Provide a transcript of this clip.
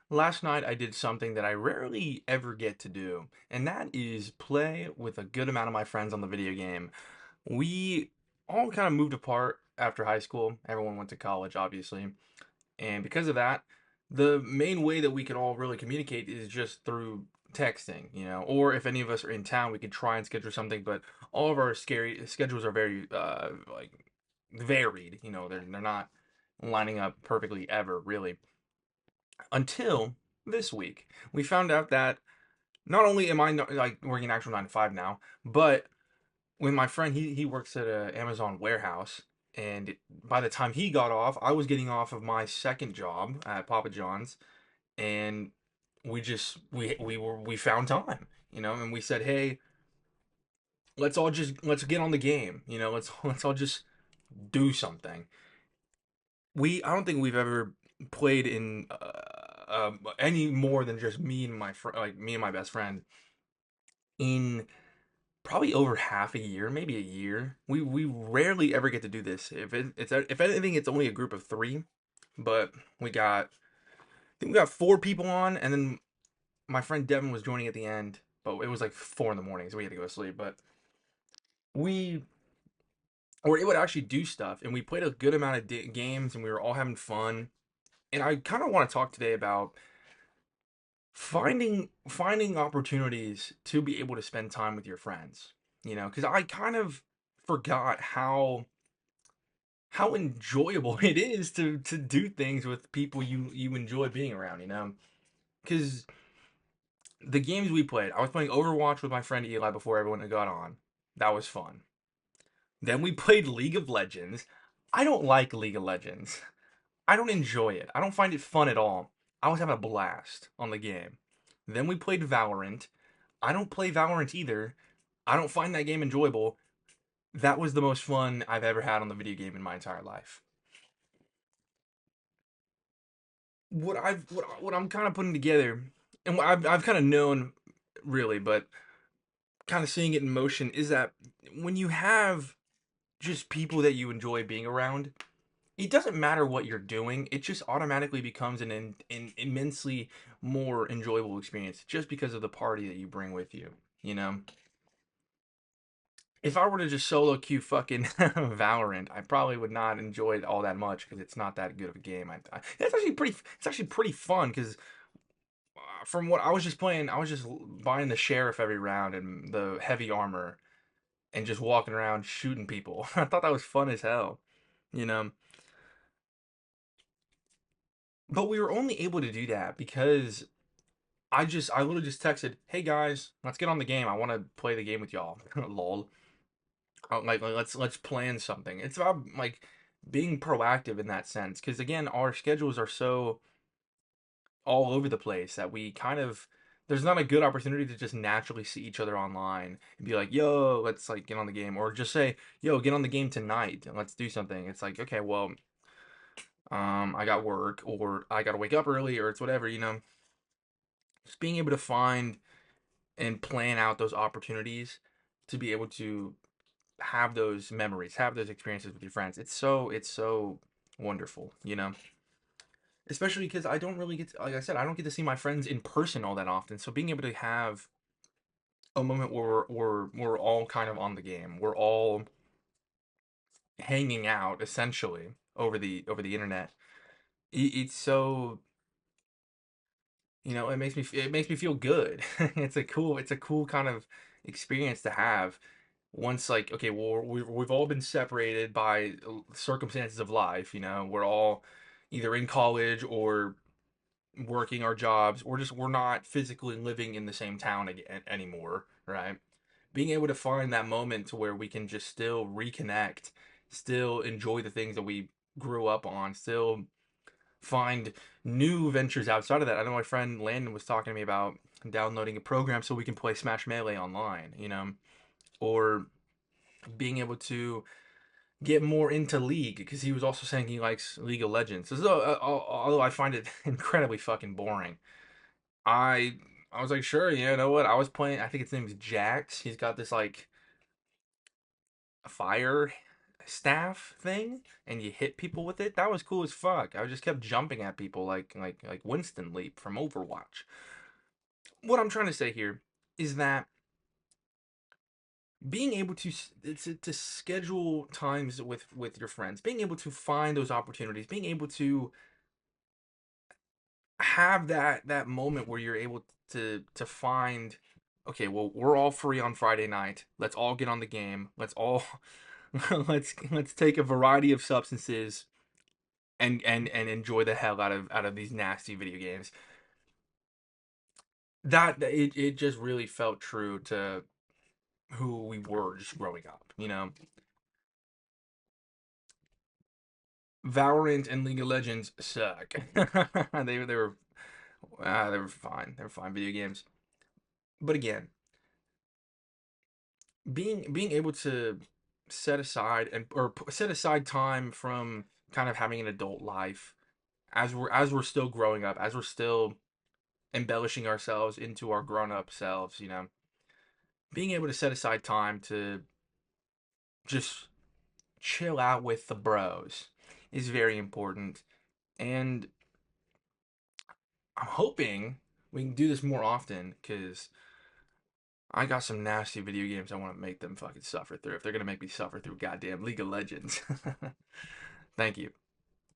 Last night I did something that I rarely ever get to do, and that is play with a good amount of my friends on the video game. We all kind of moved apart after high school. Everyone went to college, obviously. And because of that, the main way that we could all really communicate is just through texting, or if any of us are in town, we could try and schedule something, but all of our scary schedules are very like varied, they're not lining up perfectly ever, really. Until this week, we found out that not only am I like working an actual 9 to 5 now, but with my friend, he works at a Amazon warehouse, and by the time he got off, I was getting off of my second job at Papa John's, and we found time, and we said, hey, let's get on the game, let's all just do something. I don't think we've ever played in any more than just me and my friend, like me and my best friend, in probably over half a year, maybe a year. We rarely ever get to do this. If anything, it's only a group of three. But I think we got four people on, and then my friend Devin was joining at the end. But it was like 4 in the morning, so we had to go to sleep. But we were able to actually do stuff, and we played a good amount of games, and we were all having fun. And I kind of want to talk today about finding opportunities to be able to spend time with your friends. Because I kind of forgot how enjoyable it is to do things with people you enjoy being around, because the games we played, I was playing Overwatch with my friend Eli before everyone had got on. That was fun. Then we played League of Legends. I don't like League of Legends. I don't enjoy it. I don't find it fun at all. I was having a blast on the game. Then we played Valorant. I don't play Valorant either. I don't find that game enjoyable. That was the most fun I've ever had on the video game in my entire life. What I'm kind of putting together, and what I've kind of known really, but kind of seeing it in motion is that when you have just people that you enjoy being around, it doesn't matter what you're doing. It just automatically becomes an immensely more enjoyable experience just because of the party that you bring with you. You know, if I were to just solo queue fucking Valorant, I probably would not enjoy it all that much because it's not that good of a game. It's actually pretty fun because from what I was just playing, I was just buying the sheriff every round and the heavy armor and just walking around shooting people. I thought that was fun as hell, you know. But we were only able to do that because I literally just texted, "Hey guys, let's get on the game. I want to play the game with y'all." Lol. Let's plan something. It's about like being proactive in that sense because again, our schedules are so all over the place that we kind of there's not a good opportunity to just naturally see each other online and be like, "Yo, let's like get on the game," or just say, "Yo, get on the game tonight and let's do something." It's like, okay, well, I got work or I got to wake up early or it's whatever, Just being able to find and plan out those opportunities to be able to have those memories, have those experiences with your friends. It's so wonderful, Especially because I don't really like I said, I don't get to see my friends in person all that often. So being able to have a moment where we're all kind of on the game, we're all hanging out essentially over the internet. It's so it makes me feel good. It's a cool kind of experience to have. Once like okay, well we've all been separated by circumstances of life. We're all either in college or working our jobs or just we're not physically living in the same town again anymore, right? Being able to find that moment to where we can just still reconnect, still enjoy the things that we grew up on, still find new ventures outside of that. I know my friend Landon was talking to me about downloading a program so we can play Smash Melee online, or being able to get more into League because he was also saying he likes League of Legends. So, although I find it incredibly fucking boring, I I was like, sure, you know what? I was playing. I think his name is Jax. He's got this like fire. staff thing and you hit people with it, that was cool as fuck. I just kept jumping at people like Winston Leap from Overwatch. What I'm trying to say here is that being able to schedule times with your friends, being able to find those opportunities, being able to have that moment where you're able to find, okay, well, we're all free on Friday night. Let's all get on the game. Let's all let's take a variety of substances and enjoy the hell out of these nasty video games. That it just really felt true to who we were just growing up, you know. Valorant and League of Legends suck. They were fine. They were fine video games. But again, being able to set aside set aside time from kind of having an adult life as we're still growing up, as we're still embellishing ourselves into our grown up selves, you know, being able to set aside time to just chill out with the bros is very important. And I'm hoping we can do this more often because I got some nasty video games I want to make them fucking suffer through. If they're gonna make me suffer through goddamn League of Legends. Thank you.